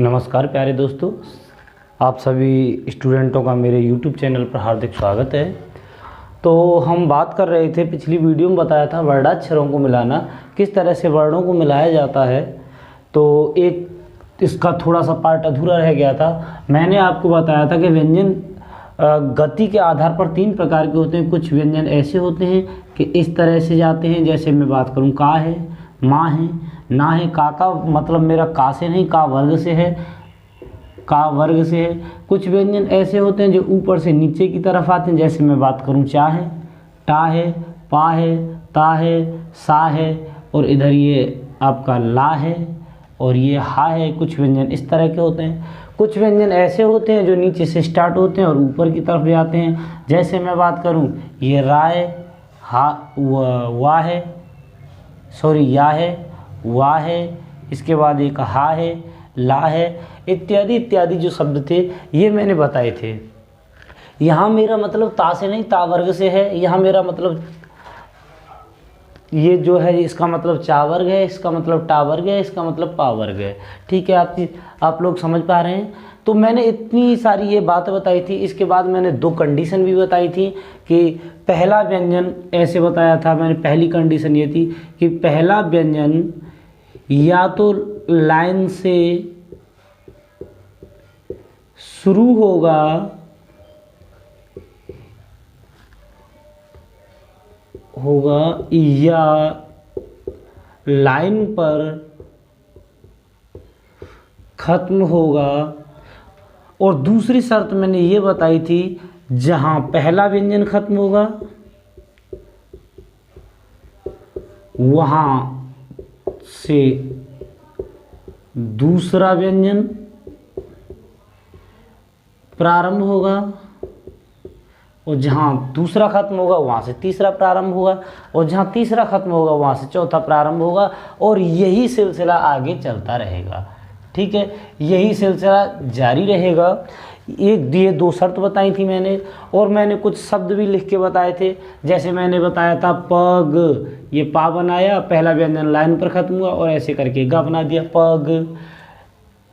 नमस्कार प्यारे दोस्तों, आप सभी स्टूडेंटों का मेरे YouTube चैनल पर हार्दिक स्वागत है। तो हम बात कर रहे थे, पिछली वीडियो में बताया था वर्णाक्षरों को मिलाना, किस तरह से वर्णों को मिलाया जाता है। तो एक इसका थोड़ा सा पार्ट अधूरा रह गया था। मैंने आपको बताया था कि व्यंजन गति के आधार पर 3 प्रकार के होते हैं। कुछ व्यंजन ऐसे होते हैं कि इस तरह से जाते हैं, जैसे मैं बात करूं का है, माँ है, ना है। का मतलब मेरा का से नहीं, का वर्ग से है, का वर्ग से है। कुछ व्यंजन ऐसे होते हैं जो ऊपर से नीचे की तरफ आते हैं, जैसे मैं बात करूं चा है, टा है, पा है, ता है, सा है, और इधर ये आपका ला है और ये हा है। कुछ व्यंजन इस तरह के होते हैं। कुछ व्यंजन ऐसे होते हैं जो नीचे से स्टार्ट होते हैं और ऊपर की तरफ जाते हैं, जैसे मैं बात करूं ये राय, हा, वाह है, सॉरी या है, वाह है, इसके बाद एक हा है, ला है, इत्यादि इत्यादि जो शब्द थे ये मैंने बताए थे। यहाँ मेरा मतलब ता से नहीं, ता वर्ग से है। यहाँ मेरा मतलब ये जो है इसका मतलब चा वर्ग है, इसका मतलब टा वर्ग है, इसका मतलब पा वर्ग है। ठीक है, आप लोग समझ पा रहे हैं। तो मैंने इतनी सारी ये बातें बताई थी। इसके बाद मैंने 2 कंडीशन भी बताई थी कि पहला व्यंजन ऐसे बताया था मैंने। पहली कंडीशन ये थी कि पहला व्यंजन या तो लाइन से शुरू होगा या लाइन पर खत्म होगा। और दूसरी शर्त मैंने ये बताई थी, जहां पहला व्यंजन खत्म होगा वहां से दूसरा व्यंजन प्रारंभ होगा, और जहां दूसरा खत्म होगा वहां से तीसरा प्रारंभ होगा, और जहां तीसरा खत्म होगा वहां से चौथा प्रारंभ होगा, और यही सिलसिला आगे चलता रहेगा। ठीक है, यही सिलसिला जारी रहेगा। ये 2 शर्त बताई थी मैंने, और मैंने कुछ शब्द भी लिख के बताए थे। जैसे मैंने बताया था पग, ये पा बनाया, पहला व्यंजन लाइन पर खत्म हुआ और ऐसे करके गा बना दिया, पग।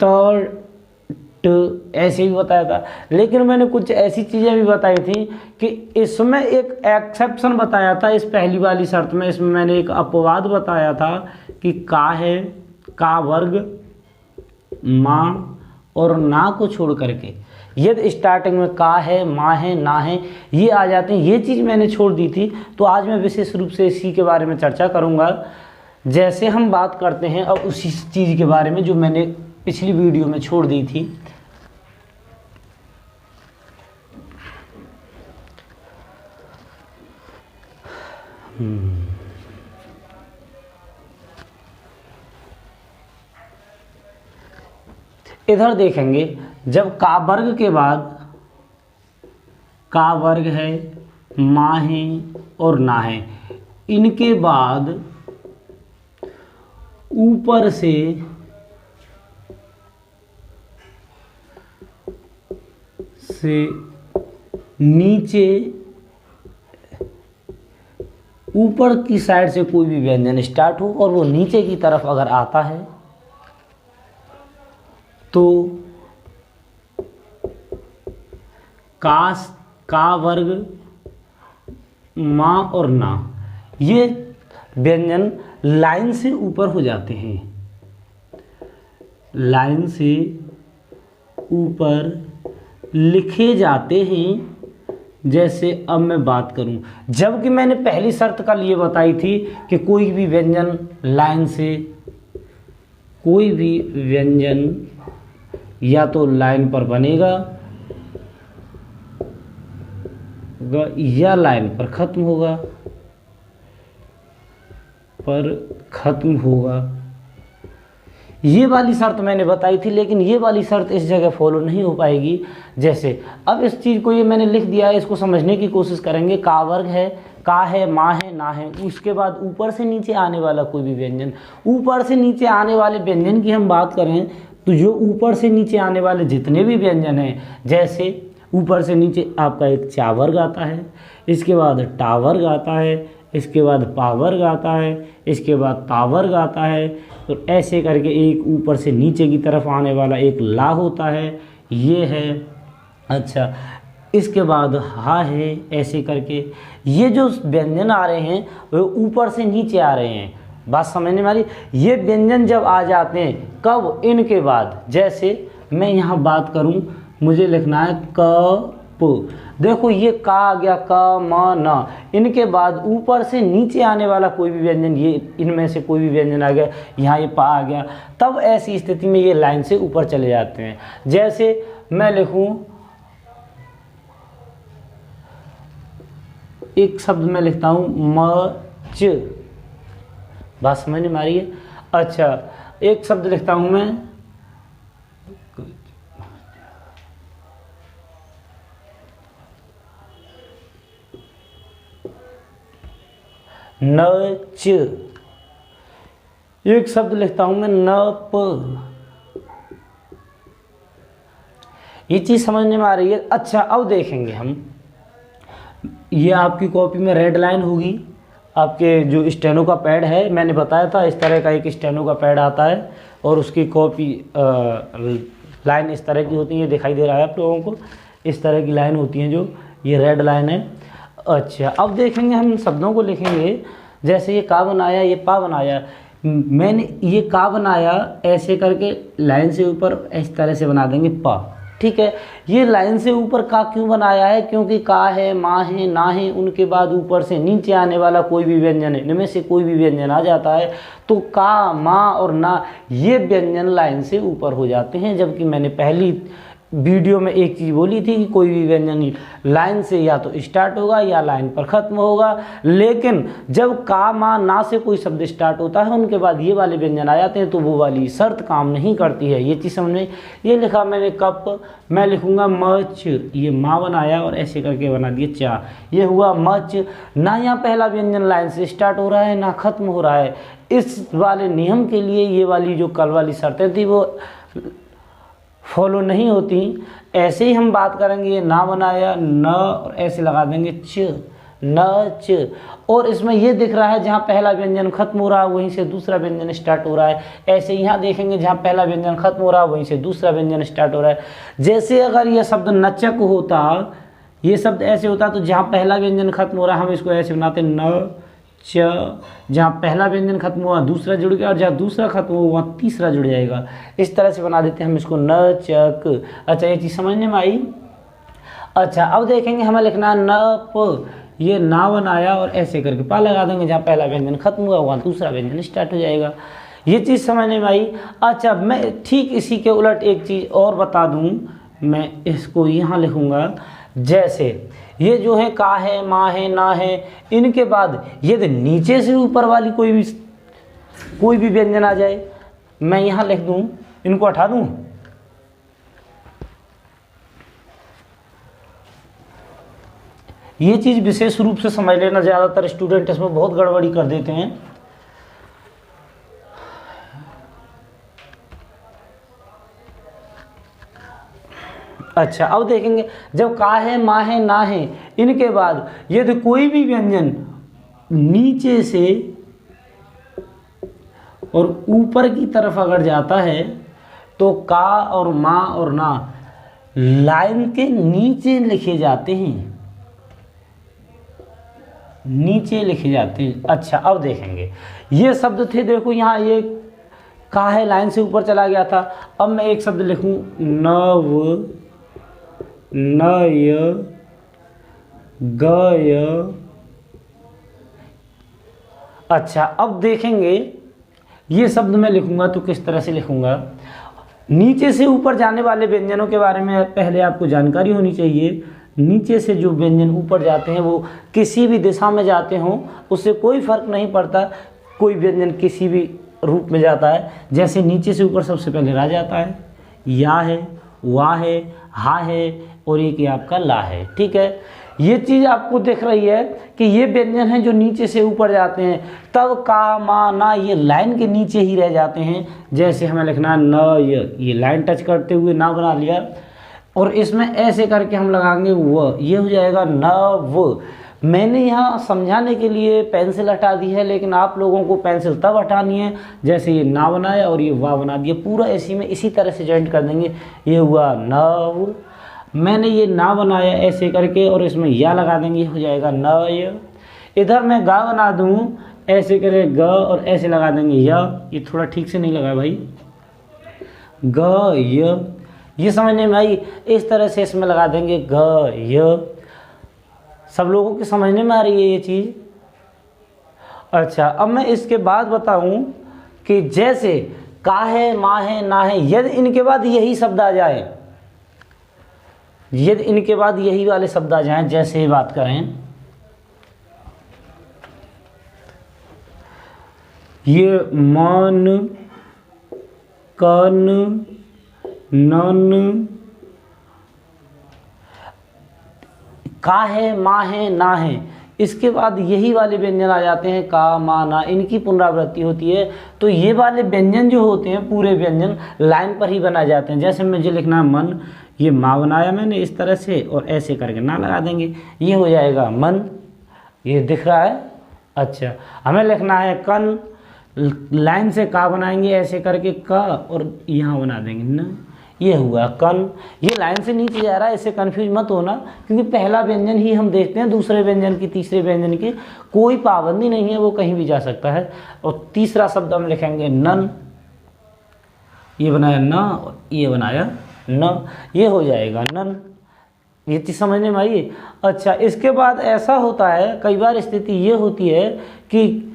त ऐसे ही बताया था। लेकिन मैंने कुछ ऐसी चीज़ें भी बताई थी कि इसमें एक एक्सेप्शन बताया था। इस पहली वाली शर्त में इसमें मैंने एक अपवाद बताया था कि का है, का वर्ग, माँ और ना को छोड़ करके यदि स्टार्टिंग में का है, माँ है, ना है, ये आ जाते हैं, ये चीज़ मैंने छोड़ दी थी। तो आज मैं विशेष रूप से इसी के बारे में चर्चा करूँगा। जैसे हम बात करते हैं अब उसी चीज़ के बारे में जो मैंने पिछली वीडियो में छोड़ दी थी। इधर देखेंगे, जब का वर्ग के बाद का वर्ग है, माँ है और ना है, इनके बाद ऊपर से नीचे, ऊपर की साइड से कोई भी व्यंजन स्टार्ट हो और वो नीचे की तरफ अगर आता है तो का वर्ग, माँ और ना, ये व्यंजन लाइन से ऊपर हो जाते हैं। लाइन से ऊपर लिखे जाते हैं। जैसे अब मैं बात करूं, जबकि मैंने पहली शर्त कल ये बताई थी कि कोई भी व्यंजन लाइन से, कोई भी व्यंजन या तो लाइन पर बनेगा या लाइन पर खत्म होगा, ये वाली शर्त मैंने बताई थी। लेकिन ये वाली शर्त इस जगह फॉलो नहीं हो पाएगी। जैसे अब इस चीज़ को ये मैंने लिख दिया है, इसको समझने की कोशिश करेंगे। का वर्ग है, का है, माँ है, ना है, उसके बाद ऊपर से नीचे आने वाला कोई भी व्यंजन। ऊपर से नीचे आने वाले व्यंजन की हम बात करें तो जो ऊपर से नीचे आने वाले जितने भी व्यंजन हैं, जैसे ऊपर से नीचे आपका एक चा वर्ग आता है, इसके बाद टा वर्ग आता है, इसके बाद पा वर्ग आता है, इसके बाद ता वर्ग आता है, तो ऐसे करके एक ऊपर से नीचे की तरफ आने वाला एक ला होता है, ये है। अच्छा, इसके बाद हा है, ऐसे करके ये जो व्यंजन आ रहे हैं वो ऊपर से नीचे आ रहे हैं। बात समझने वाली। ये व्यंजन जब आ जाते हैं कब, इनके बाद। जैसे मैं यहाँ बात करूँ, मुझे लिखना है क प, देखो ये का आ गया, क म न, इनके बाद ऊपर से नीचे आने वाला कोई भी व्यंजन, ये इनमें से कोई भी व्यंजन आ गया, यहाँ ये पा आ गया, तब ऐसी स्थिति में ये लाइन से ऊपर चले जाते हैं। जैसे मैं लिखूं, एक शब्द मैं लिखता हूँ मच, बात समझ में आ रही है। अच्छा, एक शब्द लिखता हूँ मैं नच, एक शब्द लिखता हूं मैं नप। ये चीज समझने में आ रही है। अच्छा, अब देखेंगे हम, ये आपकी कॉपी में रेड लाइन होगी, आपके जो स्टेनो का पैड है, मैंने बताया था इस तरह का एक स्टेनो का पैड आता है और उसकी कॉपी लाइन इस तरह की होती है, ये दिखाई दे रहा है आप लोगों को, इस तरह की लाइन होती है जो ये रेड लाइन है। अच्छा, अब देखेंगे हम शब्दों को लिखेंगे। जैसे ये का बनाया, ये पा बनाया, मैंने ये का बनाया ऐसे करके लाइन से ऊपर इस तरह से बना देंगे पा, ठीक है। ये लाइन से ऊपर का क्यों बनाया है, क्योंकि का है, माँ है, ना है, उनके बाद ऊपर से नीचे आने वाला कोई भी व्यंजन है, इनमें से कोई भी व्यंजन आ जाता है तो का, माँ और ना ये व्यंजन लाइन से ऊपर हो जाते हैं। जबकि मैंने पहली वीडियो में एक चीज़ बोली थी कि कोई भी व्यंजन लाइन से या तो स्टार्ट होगा या लाइन पर ख़त्म होगा, लेकिन जब का, मा, ना से कोई शब्द स्टार्ट होता है उनके बाद ये वाले व्यंजन आ जाते हैं तो वो वाली शर्त काम नहीं करती है। ये चीज़ समझ में। ये लिखा मैंने कप, मैं लिखूँगा मच, ये माँ बनाया और ऐसे करके बना दिया चा, ये हुआ मच। ना यहाँ पहला व्यंजन लाइन से स्टार्ट हो रहा है ना ख़त्म हो रहा है। इस वाले नियम के लिए ये वाली जो कल वाली शर्तें थी वो फॉलो नहीं होती। ऐसे ही हम बात करेंगे, ये ना बनाया, न और ऐसे लगा देंगे च, न च, और इसमें ये दिख रहा है जहाँ पहला व्यंजन खत्म हो रहा है वहीं से दूसरा व्यंजन स्टार्ट हो रहा है। ऐसे यहाँ देखेंगे जहाँ पहला व्यंजन खत्म हो रहा है वहीं से दूसरा व्यंजन स्टार्ट हो रहा है। जैसे अगर यह शब्द नचक होता, ये शब्द ऐसे होता तो जहाँ पहला व्यंजन खत्म हो रहा है हम इसको ऐसे बनाते न च, जहाँ पहला व्यंजन खत्म हुआ दूसरा जुड़ गया और जहाँ दूसरा खत्म हुआ वहाँ तीसरा जुड़ जाएगा। इस तरह से बना देते हैं हम इसको न चक। अच्छा, ये चीज़ समझने में आई। अच्छा, अब देखेंगे हमें लिखना न प, ये ना बनाया और ऐसे करके पा लगा देंगे, जहाँ पहला व्यंजन खत्म हुआ वहाँ दूसरा व्यंजन स्टार्ट हो जाएगा। ये चीज़ समझने में आई। अच्छा, मैं ठीक इसी के उलट एक चीज़ और बता दूँ, मैं इसको यहाँ लिखूँगा। जैसे ये जो है का है, माँ है, ना है, इनके बाद यदि नीचे से ऊपर वाली कोई भी व्यंजन आ जाए, मैं यहाँ लिख दूँ, इनको हटा दूँ, ये चीज़ विशेष रूप से समझ लेना, ज़्यादातर स्टूडेंट इसमें बहुत गड़बड़ी कर देते हैं। अच्छा, अब देखेंगे जब का है, माँ है, ना है, इनके बाद यदि कोई भी व्यंजन नीचे से और ऊपर की तरफ अगर जाता है तो का और माँ और ना लाइन के नीचे लिखे जाते हैं, नीचे लिखे जाते हैं। अच्छा, अब देखेंगे ये शब्द थे, देखो यहाँ ये का है लाइन से ऊपर चला गया था। अब मैं एक शब्द लिखूं नव, नय, गय। अच्छा, अब देखेंगे ये शब्द मैं लिखूंगा तो किस तरह से लिखूंगा। नीचे से ऊपर जाने वाले व्यंजनों के बारे में पहले आपको जानकारी होनी चाहिए। नीचे से जो व्यंजन ऊपर जाते हैं वो किसी भी दिशा में जाते हों, उससे कोई फर्क नहीं पड़ता, कोई व्यंजन किसी भी रूप में जाता है। जैसे नीचे से ऊपर सबसे पहले रा जाता है, या है, वाह है, हा है और एक ये आपका ला है, ठीक है। ये चीज़ आपको दिख रही है कि ये व्यंजन हैं जो नीचे से ऊपर जाते हैं, तब का, मा, ना ये लाइन के नीचे ही रह जाते हैं। जैसे हमें लिखना है न, ये लाइन टच करते हुए ना बना लिया और इसमें ऐसे करके हम लगाएंगे व, ये हो जाएगा न व। मैंने यहाँ समझाने के लिए पेंसिल हटा दी है, लेकिन आप लोगों को पेंसिल तब हटानी है जैसे ये ना बनाया और ये वाह बना दिया, पूरा इसी में इसी तरह से जॉइंट कर देंगे। ये हुआ नव, मैंने ये ना बनाया ऐसे करके और इसमें या लगा देंगे, हो जाएगा नय। इधर मैं गा बना दूँ ऐसे करे ग और ऐसे लगा देंगे य, ये थोड़ा ठीक से नहीं लगा भाई, ग य, ये समझने में आई। इस तरह से इसमें लगा देंगे ग य। सब लोगों के समझने में आ रही है ये चीज़? अच्छा, अब मैं इसके बाद बताऊं कि जैसे का है, माँ है, ना है, यदि इनके बाद यही शब्द आ जाए, यदि इनके बाद यही वाले शब्द आ जाएं, जैसे ही बात करें ये मन, कन, नन, का है, माँ है, ना है, इसके बाद यही वाले व्यंजन आ जाते हैं का, मा, ना, इनकी पुनरावृत्ति होती है। तो ये वाले व्यंजन जो होते हैं पूरे व्यंजन लाइन पर ही बनाए जाते हैं। जैसे मुझे लिखना है मन, ये माँ बनाया मैंने इस तरह से और ऐसे करके ना लगा देंगे, ये हो जाएगा मन, ये दिख रहा है। अच्छा, हमें लिखना है कन, लाइन से का बनाएंगे ऐसे करके का और यहाँ बना देंगे न, ये हुआ कन। ये लाइन से नीचे जा रहा है, इससे कंफ्यूज मत होना, क्योंकि पहला व्यंजन ही हम देखते हैं, दूसरे व्यंजन की, तीसरे व्यंजन की कोई पाबंदी नहीं है, वो कहीं भी जा सकता है। और तीसरा शब्द हम लिखेंगे नन, ये बनाया न और ये बनाया न, ये हो जाएगा नन। ये चीज़ समझने में आई? अच्छा, इसके बाद ऐसा होता है, कई बार स्थिति ये होती है कि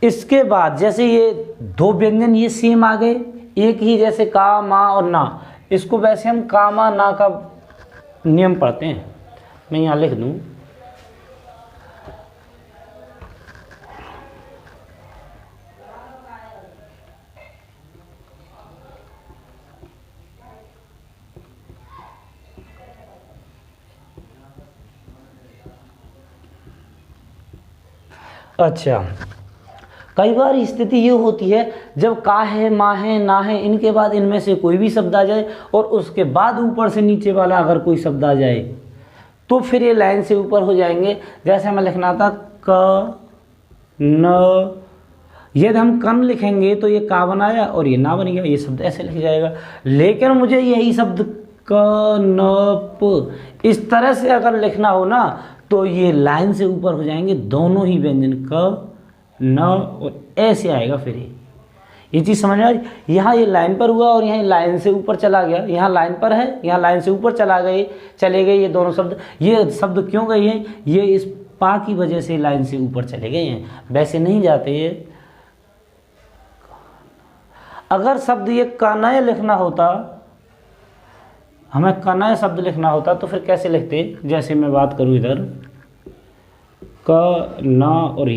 इसके बाद जैसे ये दो व्यंजन ये सेम आ गए, एक ही, जैसे का, माँ और ना, इसको वैसे हम का, मा, ना का नियम पढ़ते हैं। मैं यहाँ लिख दूँ अच्छा, कई बार स्थिति ये होती है जब का है, माँ है, ना है, इनके बाद इनमें से कोई भी शब्द आ जाए और उसके बाद ऊपर से नीचे वाला अगर कोई शब्द आ जाए तो फिर ये लाइन से ऊपर हो जाएंगे। जैसे हमें लिखना था क, न, यदि हम कन लिखेंगे तो ये का बनाया और ये ना बन गया, ये शब्द ऐसे लिख जाएगा। लेकिन मुझे यही शब्द क, न, प इस तरह से अगर लिखना हो ना तो ये लाइन से ऊपर हो जाएंगे दोनों ही व्यंजन, क, न और ऐसे आएगा। फिर ये चीज़ समझ में आ रही? यहाँ ये लाइन पर हुआ और यहाँ लाइन से ऊपर चला गया, यहाँ लाइन पर है, यहाँ लाइन से ऊपर चले गए ये दोनों शब्द। ये शब्द क्यों गए हैं? ये इस पा की वजह से लाइन से ऊपर चले गए हैं, वैसे नहीं जाते ये। अगर शब्द ये कनय लिखना होता, हमें कनय शब्द लिखना होता तो फिर कैसे लिखते? जैसे मैं बात करूँ इधर क, न और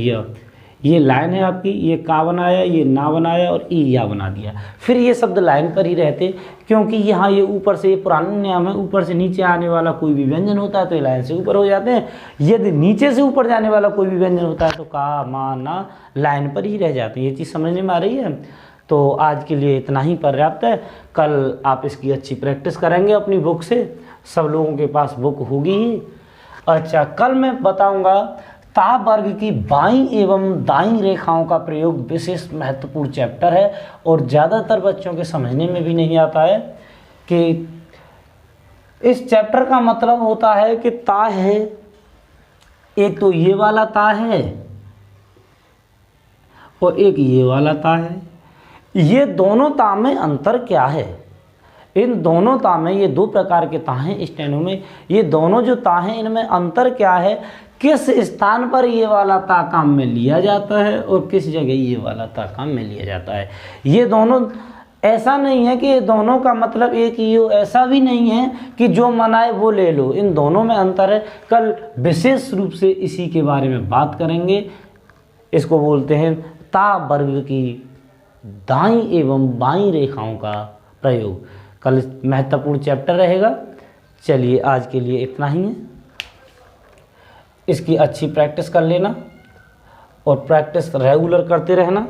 ये लाइन है आपकी, ये का बनाया, ये ना बनाया और ई या बना दिया, फिर ये शब्द लाइन पर ही रहते, क्योंकि यहाँ ये ऊपर से, ये पुराना नियम है, ऊपर से नीचे आने वाला कोई भी व्यंजन होता है तो ये लाइन से ऊपर हो जाते हैं। यदि नीचे से ऊपर जाने वाला कोई भी व्यंजन होता है तो का, मा, ना लाइन पर ही रह जाते हैं। ये चीज़ समझने में आ रही है? तो आज के लिए इतना ही पर्याप्त है। कल आप इसकी अच्छी प्रैक्टिस करेंगे अपनी बुक से, सब लोगों के पास बुक होगी ही। अच्छा, कल मैं बताऊँगा ता वर्ग की बाईं एवं दाईं रेखाओं का प्रयोग, विशेष महत्वपूर्ण चैप्टर है और ज़्यादातर बच्चों के समझने में भी नहीं आता है कि इस चैप्टर का मतलब होता है कि ता है, एक तो ये वाला ता है और एक ये वाला ता है, ये दोनों ता में अंतर क्या है? इन दोनों ता में, ये दो प्रकार के ता हैं स्टेनो में, ये दोनों जो ता हैं इनमें अंतर क्या है? किस स्थान पर ये वाला ता काम में लिया जाता है और किस जगह ये वाला ता काम में लिया जाता है। ये दोनों, ऐसा नहीं है कि ये दोनों का मतलब एक ही हो, ऐसा भी नहीं है कि जो मनाए वो ले लो, इन दोनों में अंतर है। कल विशेष रूप से इसी के बारे में बात करेंगे। इसको बोलते हैं ता वर्ग की दाईं एवं बाईं रेखाओं का प्रयोग। कल महत्वपूर्ण चैप्टर रहेगा। चलिए आज के लिए इतना ही है। इसकी अच्छी प्रैक्टिस कर लेना और प्रैक्टिस रेगुलर करते रहना।